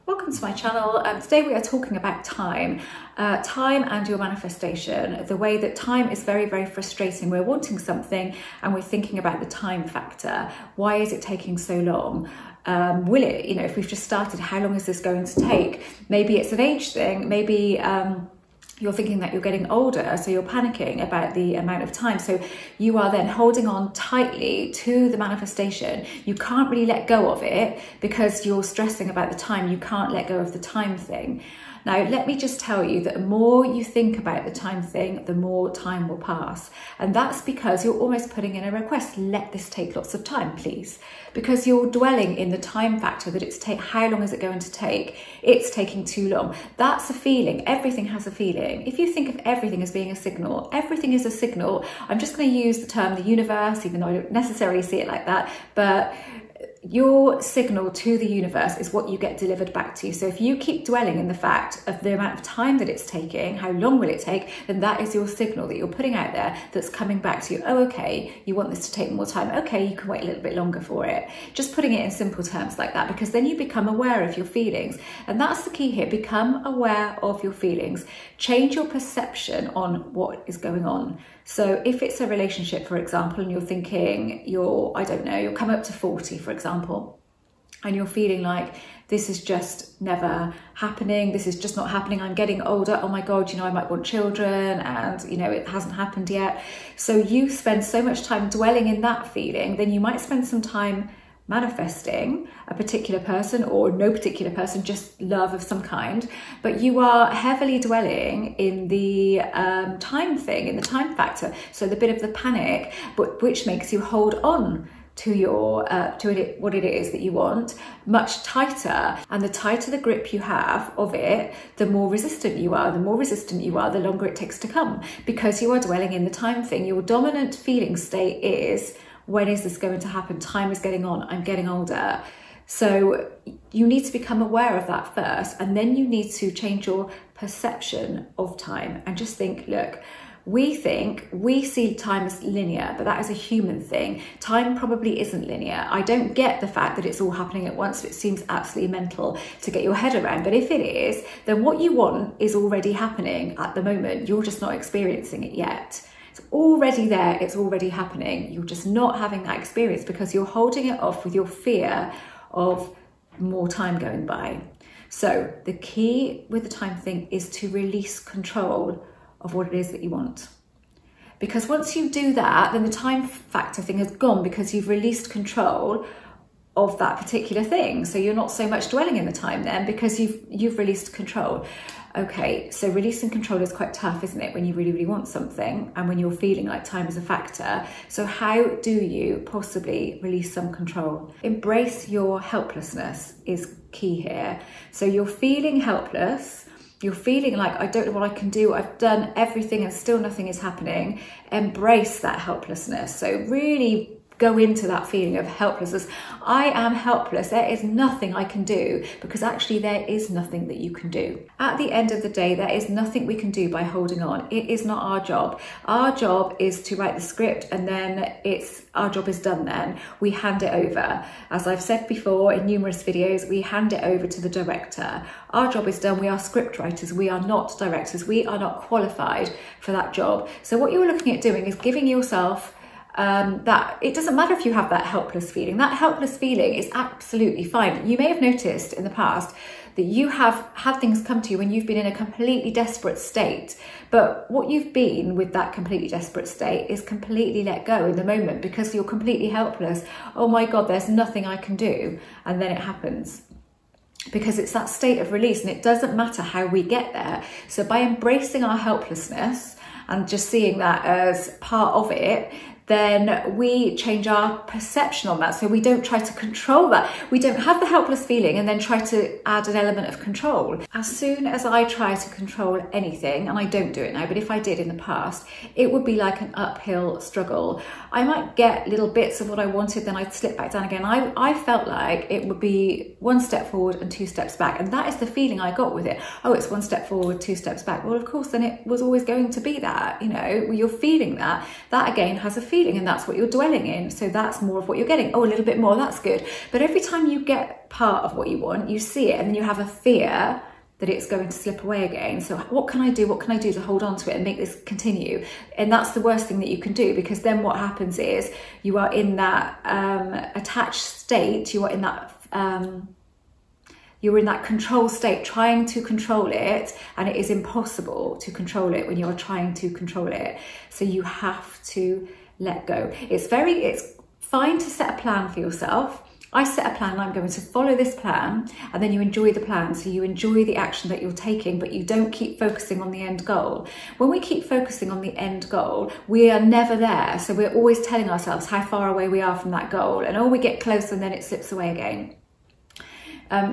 Welcome to my channel. Today we are talking about time and your manifestation. The way that time is very, very frustrating. We're wanting something and we're thinking about the time factor. Why is it taking so long? Will it, if we've just started, how long is this going to take? Maybe it's an age thing. Maybe you're thinking that you're getting older, so you're panicking about the amount of time. So you are then holding on tightly to the manifestation. You can't really let go of it because you're stressing about the time. You can't let go of the time thing. Now, let me just tell you that the more you think about the time thing, the more time will pass. And that's because you're almost putting in a request, let this take lots of time, please. Because you're dwelling in the time factor that how long is it going to take? It's taking too long. That's a feeling. Everything has a feeling. If you think of everything as being a signal, everything is a signal. I'm just going to use the term the universe, even though I don't necessarily see it like that, but your signal to the universe is what you get delivered back to you. So if you keep dwelling in the fact of the amount of time that it's taking, how long will it take, then that is your signal that you're putting out there that's coming back to you. Oh, okay, you want this to take more time. Okay, you can wait a little bit longer for it. Just putting it in simple terms like that, because then you become aware of your feelings. And that's the key here. Become aware of your feelings. Change your perception on what is going on. So if it's a relationship, for example, and you're thinking you're coming up to 40, for example, and you're feeling like this is just never happening. This is just not happening. I'm getting older. Oh my God, I might want children and, it hasn't happened yet. So you spend so much time dwelling in that feeling, then you might spend some time manifesting a particular person or no particular person, just love of some kind, but you are heavily dwelling in the time thing, in the time factor. So the bit of the panic, but which makes you hold on to your what it is that you want much tighter. And the tighter the grip you have of it, the more resistant you are. The more resistant you are, the longer it takes to come, because you are dwelling in the time thing. Your dominant feeling state is, when is this going to happen? Time is getting on. I'm getting older. So you need to become aware of that first, and then you need to change your perception of time and just think, look, we see time as linear, but that is a human thing. Time probably isn't linear. I don't get the fact that it's all happening at once. It seems absolutely mental to get your head around. But if it is, then what you want is already happening at the moment. You're just not experiencing it yet. It's already there, it's already happening. You're just not having that experience because you're holding it off with your fear of more time going by. So the key with the time thing is to release control of what it is that you want. Because once you do that, then the time factor thing has gone, because you've released control of that particular thing. So you're not so much dwelling in the time then, because you've released control. Okay, so releasing control is quite tough, isn't it, when you really, really want something and when you're feeling like time is a factor. So how do you possibly release some control? Embrace your helplessness is key here. So you're feeling helpless. You're feeling like, I don't know what I can do. I've done everything and still nothing is happening. Embrace that helplessness. So really go into that feeling of helplessness. I am helpless. There is nothing I can do, because actually there is nothing that you can do. At the end of the day, there is nothing we can do by holding on. It is not our job. Our job is to write the script, and then our job is done then. We hand it over. As I've said before in numerous videos, we hand it over to the director. Our job is done. We are script writers. We are not directors. We are not qualified for that job. So what you're looking at doing is giving yourself that it doesn't matter if you have that helpless feeling. That helpless feeling is absolutely fine. You may have noticed in the past that you have had things come to you when you've been in a completely desperate state. But what you've been with that completely desperate state is completely let go in the moment, because you're completely helpless. Oh my God, there's nothing I can do. And then it happens. Because it's that state of release, and it doesn't matter how we get there. So by embracing our helplessness and just seeing that as part of it, then we change our perception on that. So we don't try to control that. We don't have the helpless feeling and then try to add an element of control. As soon as I try to control anything, and I don't do it now, but if I did in the past, it would be like an uphill struggle. I might get little bits of what I wanted, then I'd slip back down again. I felt like it would be one step forward and two steps back. And that is the feeling I got with it. Oh, it's one step forward, two steps back. Well, of course, then it was always going to be that, you're feeling that. That again has a feeling. feeling and that's what you're dwelling in. So that's more of what you're getting. Oh, a little bit more, that's good. But every time you get part of what you want, you see it and then you have a fear that it's going to slip away again. So what can I do? What can I do to hold on to it and make this continue? And that's the worst thing that you can do, because then what happens is you are in that attached state. You are in that you're in that control state, trying to control it, and it is impossible to control it when you're trying to control it. So you have to let go. It's fine to set a plan for yourself. I set a plan, I'm going to follow this plan, and then you enjoy the plan. So you enjoy the action that you're taking, but you don't keep focusing on the end goal. When we keep focusing on the end goal, we are never there. So we're always telling ourselves how far away we are from that goal, and we get close and then it slips away again.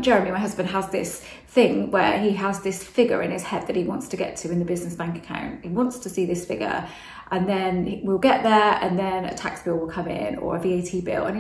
Jeremy, my husband, has this thing where he has this figure in his head that he wants to get to in the business bank account. He wants to see this figure, and then we'll get there, and then a tax bill will come in or a VAT bill, and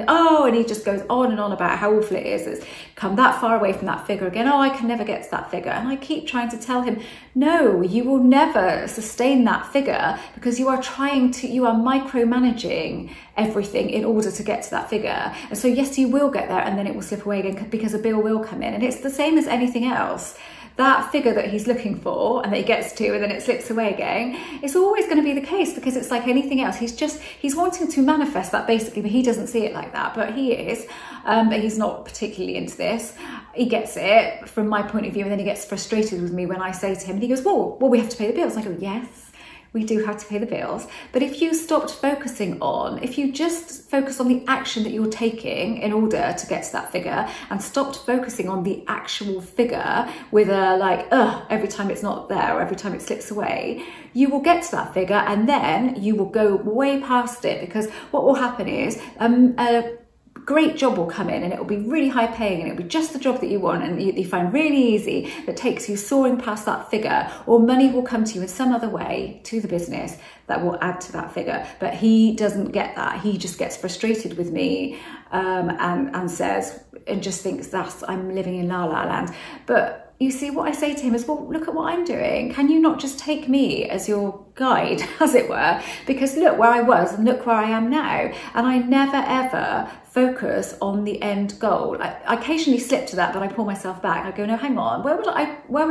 he just goes on and on about how awful it is. It's come that far away from that figure again. Oh, I can never get to that figure. And I keep trying to tell him, no, you will never sustain that figure, because you are micromanaging everything in order to get to that figure. And so yes, you will get there, and then it will slip away again because a bill will come in. And it's the same as anything else. That figure that he's looking for and that he gets to and then it slips away again, it's always going to be the case, because it's like anything else. He's wanting to manifest that basically, but he doesn't see it like that. But he is, but he's not particularly into this. He gets it from my point of view, and then he gets frustrated with me when I say to him, and he goes, well, we have to pay the bills. And I go, yes, we do have to pay the bills. But if you if you just focus on the action that you're taking in order to get to that figure, and stopped focusing on the actual figure with every time it's not there or every time it slips away, you will get to that figure, and then you will go way past it. Because what will happen is a great job will come in, and it will be really high paying, and it'll be just the job that you want, and you find really easy, that takes you soaring past that figure, or money will come to you in some other way to the business that will add to that figure. But he doesn't get that. He just gets frustrated with me and says, and just thinks I'm living in la la land. But you see, what I say to him is, well, look at what I'm doing. Can you not just take me as your guide, as it were? Because look where I was and look where I am now. And I never ever focus on the end goal. I occasionally slip to that, but I pull myself back. I go, no, hang on, where would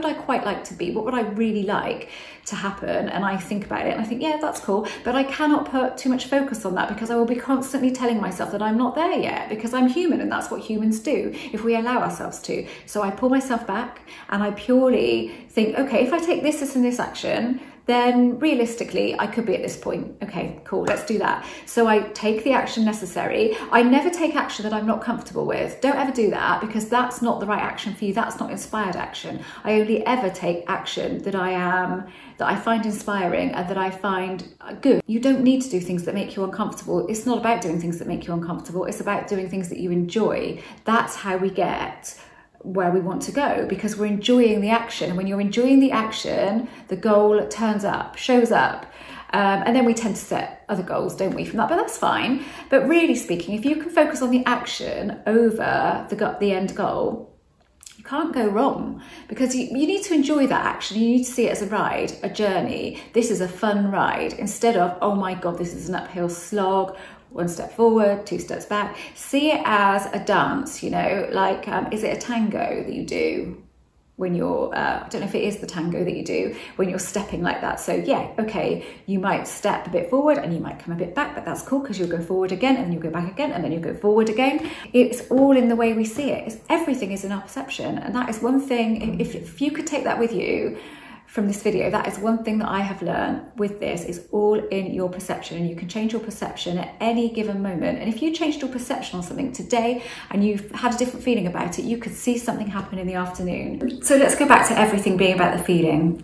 I quite like to be? What would I really like to happen? And I think about it, and I think, yeah, that's cool, but I cannot put too much focus on that, because I will be constantly telling myself that I'm not there yet, because I'm human, and that's what humans do if we allow ourselves to. So I pull myself back, and I purely think, okay, if I take this and this action, then realistically I could be at this point. Okay, cool, let's do that. So I take the action necessary. I never take action that I'm not comfortable with. Don't ever do that, because that's not the right action for you. That's not inspired action. I only ever take action that I find inspiring and that I find good. You don't need to do things that make you uncomfortable. It's not about doing things that make you uncomfortable. It's about doing things that you enjoy. That's how we get where we want to go, because we're enjoying the action. And when you're enjoying the action, the goal shows up. And then we tend to set other goals, don't we, from that, but that's fine. But really speaking, if you can focus on the action over the end goal, you can't go wrong, because you need to enjoy that action. You need to see it as a ride, a journey. This is a fun ride, instead of, oh my God, this is an uphill slog, 1 step forward, 2 steps back. See it as a dance, like, is it a tango that you do when you're, I don't know if it is the tango that you do when you're stepping like that. So yeah, okay, you might step a bit forward and you might come a bit back, but that's cool, because you'll go forward again, and then you'll go back again, and then you'll go forward again. It's all in the way we see it. Everything is in our perception. And that is one thing, if you could take that with you from this video, that is one thing that I have learned with this, is all in your perception, and you can change your perception at any given moment. And if you changed your perception on something today and you've had a different feeling about it, you could see something happen in the afternoon. So let's go back to everything being about the feeling.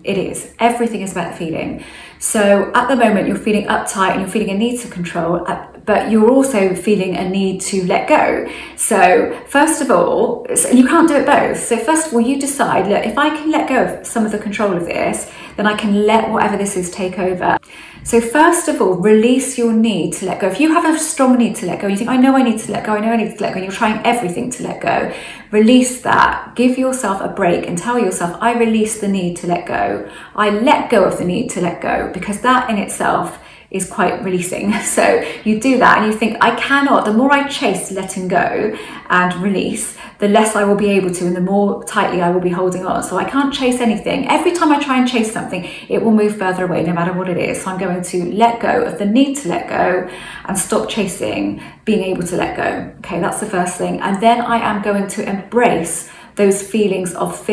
Everything is about the feeling. So at the moment you're feeling uptight and you're feeling a need to control, but you're also feeling a need to let go. So first of all, and you can't do it both. So first of all, you decide, look, if I can let go of some of the control of this, then I can let whatever this is take over. So first of all, release your need to let go. If you have a strong need to let go, you think, I know I need to let go, I know I need to let go, and you're trying everything to let go, release that. Give yourself a break and tell yourself, I release the need to let go. I let go of the need to let go, because that in itself is quite releasing. So you do that and you think, I cannot, the more I chase letting go and release, the less I will be able to and the more tightly I will be holding on. So I can't chase anything. Every time I try and chase something, it will move further away no matter what it is. So I'm going to let go of the need to let go and stop chasing being able to let go. Okay, that's the first thing. And then I am going to embrace those feelings of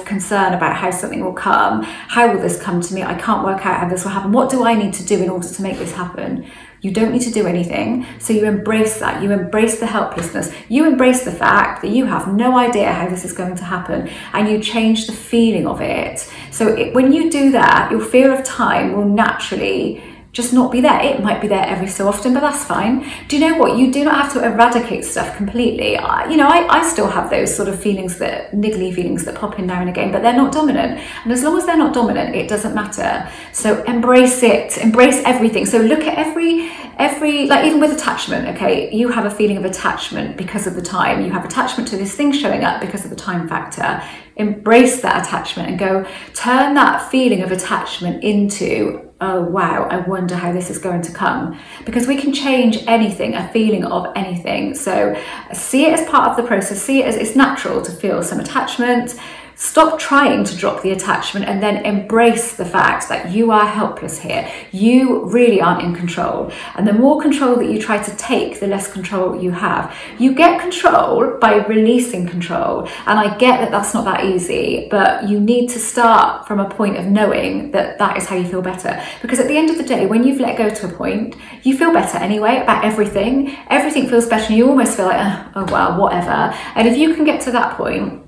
concern about how something will come. How will this come to me? I can't work out how this will happen. What do I need to do in order to make this happen? You don't need to do anything. So you embrace that. You embrace the helplessness. You embrace the fact that you have no idea how this is going to happen, and you change the feeling of it. So when you do that, your fear of time will naturally just not be there. It might be there every so often, but that's fine. Do you know what? You do not have to eradicate stuff completely. I still have those sort of feelings, that niggly feelings that pop in now and again, but they're not dominant. And as long as they're not dominant, it doesn't matter. So embrace it, embrace everything. So look at every, like even with attachment, okay, you have a feeling of attachment because of the time. You have attachment to this thing showing up because of the time factor. Embrace that attachment and go turn that feeling of attachment into, oh wow, I wonder how this is going to come. Because we can change anything, a feeling of anything. So see it as part of the process, see it as it's natural to feel some attachment. Stop trying to drop the attachment and then embrace the fact that you are helpless here. You really aren't in control. And the more control that you try to take, the less control you have. You get control by releasing control. And I get that that's not that easy, but you need to start from a point of knowing that that is how you feel better. Because at the end of the day, when you've let go to a point, you feel better anyway about everything. Everything feels better and you almost feel like, oh well, whatever. And if you can get to that point,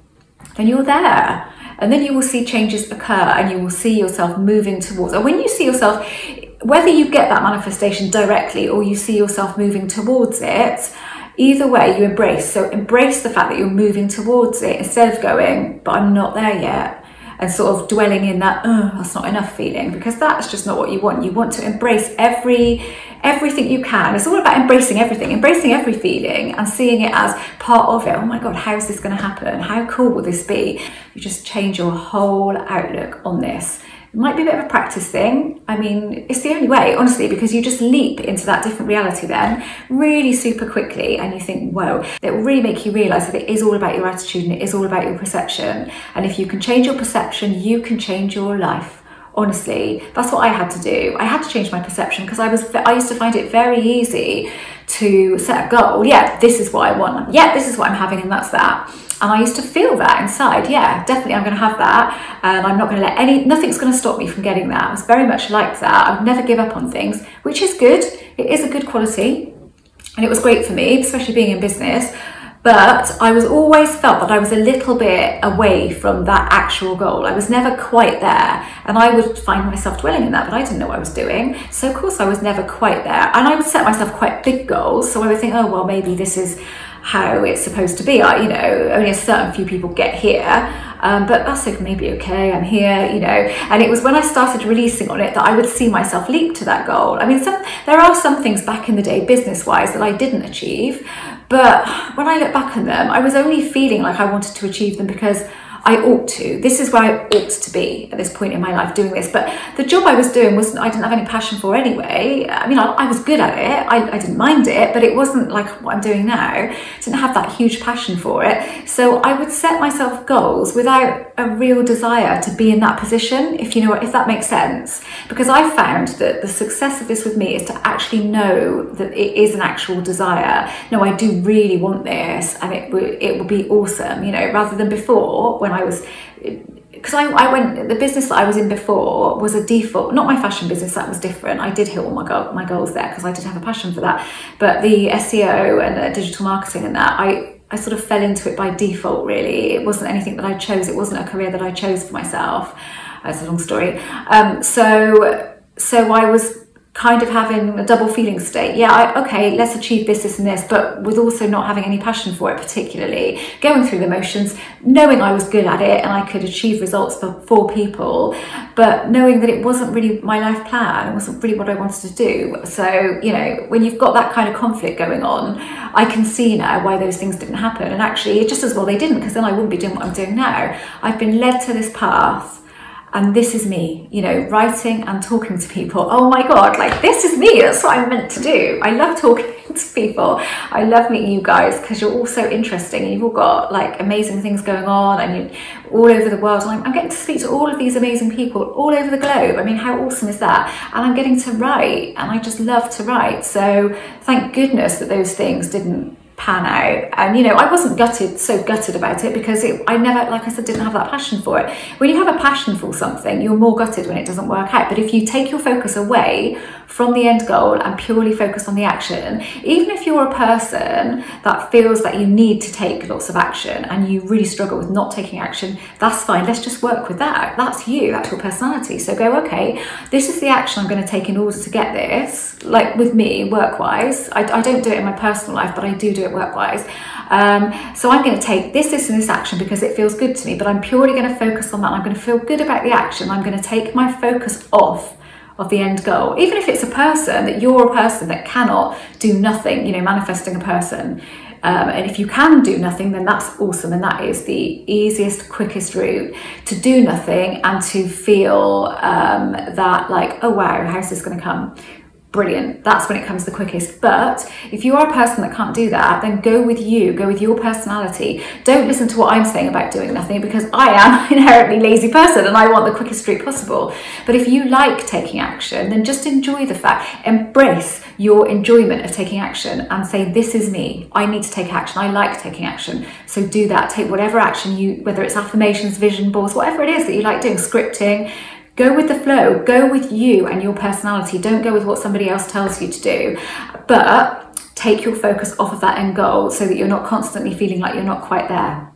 then you're there, and then you will see changes occur and you will see yourself moving towards, and when you see yourself, whether you get that manifestation directly or you see yourself moving towards it, either way you embrace. So embrace the fact that you're moving towards it instead of going, but I'm not there yet, and sort of dwelling in that, oh, that's not enough feeling, because that's just not what you want. You want to embrace everything you can. It's all about embracing everything, embracing every feeling and seeing it as part of it. Oh my God, how's this going to happen? How cool will this be? You just change your whole outlook on this. It might be a bit of a practice thing. I mean, it's the only way, honestly, because you just leap into that different reality then really super quickly, and you think, whoa, it will really make you realise that it is all about your attitude and it is all about your perception. And if you can change your perception, you can change your life. Honestly, that's what I had to do. I had to change my perception because I used to find it very easy to set a goal. Yeah, this is what I want. Yeah, this is what I'm having, and that's that. And I used to feel that inside. Yeah, definitely I'm going to have that. And I'm not going to let nothing's going to stop me from getting that. I was very much like that. I would never give up on things, which is good. It is a good quality. And it was great for me, especially being in business. But I was always felt that I was a little bit away from that actual goal. I was never quite there. And I would find myself dwelling in that, but I didn't know what I was doing. So of course I was never quite there. And I would set myself quite big goals. So I would think, oh, well, maybe this is how it's supposed to be. Only a certain few people get here. But that's like, maybe okay, I'm here, and it was when I started releasing on it that I would see myself leap to that goal. I mean, there are some things back in the day, business-wise, that I didn't achieve, but when I look back on them, I was only feeling like I wanted to achieve them because I ought to. This is where I ought to be at this point in my life doing this. But the job I was doing I didn't have any passion for anyway. I mean, I was good at it. I didn't mind it, but it wasn't like what I'm doing now. I didn't have that huge passion for it. So I would set myself goals without a real desire to be in that position, if that makes sense. Because I found that the success of this with me is to actually know that it is an actual desire. No, I do really want this, and it will be awesome, rather than before when I was, because the business that I was in before was a default, not my fashion business, that was different. I did hit all my goals there because I did have a passion for that. But the SEO and digital marketing and that, I sort of fell into it by default, really. It wasn't anything that I chose. It wasn't a career that I chose for myself. It's a long story. So I was kind of having a double feeling state. Yeah, okay, let's achieve this and this, but with also not having any passion for it particularly, going through the motions, knowing I was good at it and I could achieve results for people, but knowing that it wasn't really my life plan, it wasn't really what I wanted to do. So, when you've got that kind of conflict going on, I can see now why those things didn't happen. And actually, just as well they didn't, because then I wouldn't be doing what I'm doing now. I've been led to this path, And this is me, you know, writing and talking to people. Oh my God, like this is me. That's what I'm meant to do. I love talking to people. I love meeting you guys because you're all so interesting. And you've all got like amazing things going on and you're all over the world. And I'm getting to speak to all of these amazing people all over the globe. I mean, how awesome is that? And I'm getting to write and I just love to write. So thank goodness that those things didn't pan out. And you know, I wasn't so gutted about it because I never, like I said, didn't have that passion for it. When you have a passion for something, you're more gutted when it doesn't work out. But if you take your focus away from the end goal and purely focus on the action, even if you're a person that feels that you need to take lots of action and you really struggle with not taking action, that's fine. Let's just work with that. That's you, that's your personality. So go, okay, this is the action I'm going to take in order to get this. Like with me, work-wise, I don't do it in my personal life, but I do it work-wise. So I'm going to take this and this action because it feels good to me, but I'm purely going to focus on that. I'm going to feel good about the action. I'm going to take my focus off of the end goal. Even if it's a person that you're a person that cannot do nothing, you know, manifesting a person. And if you can do nothing, then that's awesome. And that is the easiest, quickest route to do nothing and to feel that like, oh wow, how's this going to come? Brilliant. That's when it comes the quickest. But if you are a person that can't do that, then go with you, go with your personality. Don't listen to what I'm saying about doing nothing because I am an inherently lazy person and I want the quickest route possible. But if you like taking action, then just enjoy the fact, embrace your enjoyment of taking action and say, this is me. I need to take action. I like taking action. So do that. Take whatever action you, whether it's affirmations, vision boards, whatever it is that you like doing, scripting. Go with the flow, go with you and your personality. Don't go with what somebody else tells you to do, but take your focus off of that end goal so that you're not constantly feeling like you're not quite there.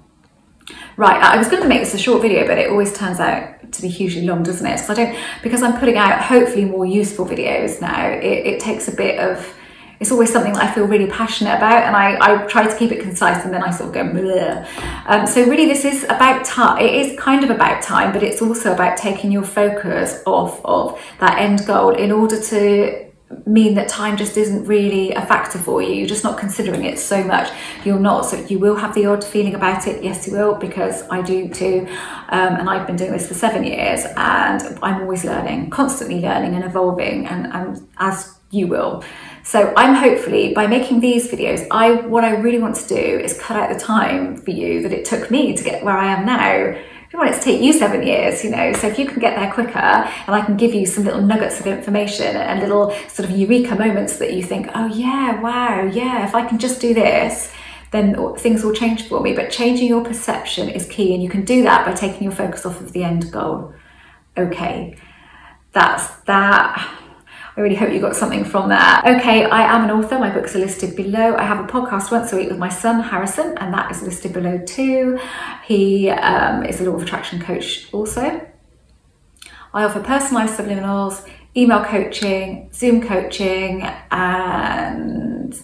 Right, I was going to make this a short video, but it always turns out to be hugely long, doesn't it? Because I'm putting out hopefully more useful videos now, it takes a bit of, it's always something that I feel really passionate about and I try to keep it concise and then I sort of go bleh. So really this is about time. It is kind of about time, but it's also about taking your focus off of that end goal in order to mean that time just isn't really a factor for you. You're just not considering it so much. You're not, so you will have the odd feeling about it. Yes, you will, because I do too. And I've been doing this for 7 years and I'm always learning, constantly learning and evolving and as you will. So I'm hopefully, by making these videos, what I really want to do is cut out the time for you that it took me to get where I am now. I don't want it to take you 7 years, you know, so if you can get there quicker and I can give you some little nuggets of information and little sort of eureka moments that you think, oh yeah, wow, yeah, if I can just do this, then things will change for me. But changing your perception is key and you can do that by taking your focus off of the end goal. Okay, that's that. I really hope you got something from that. Okay, I am an author. My books are listed below. I have a podcast once a week with my son, Harrison, and that is listed below too. He is a law of attraction coach also. I offer personalised subliminals, email coaching, Zoom coaching, and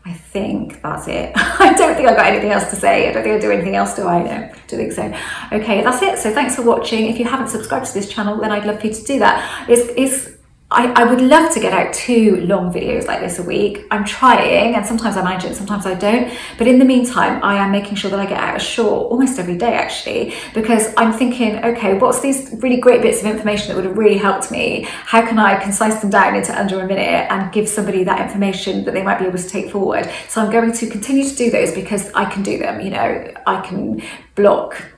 I think that's it. I don't think I've got anything else to say. I don't think I do anything else, do I? No, I don't think so. Okay, that's it. So thanks for watching. If you haven't subscribed to this channel, then I'd love for you to do that. I would love to get out 2 long videos like this a week. I'm trying, and sometimes I manage it, sometimes I don't. But in the meantime, I am making sure that I get out a short almost every day actually, because I'm thinking, okay, what's these really great bits of information that would have really helped me? How can I concise them down into under a minute and give somebody that information that they might be able to take forward? So I'm going to continue to do those because I can do them, you know, I can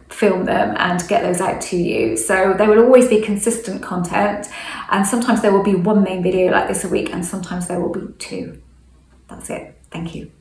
film them and get those out to you. So there will always be consistent content, and sometimes there will be 1 main video like this a week and sometimes there will be 2. That's it. Thank you.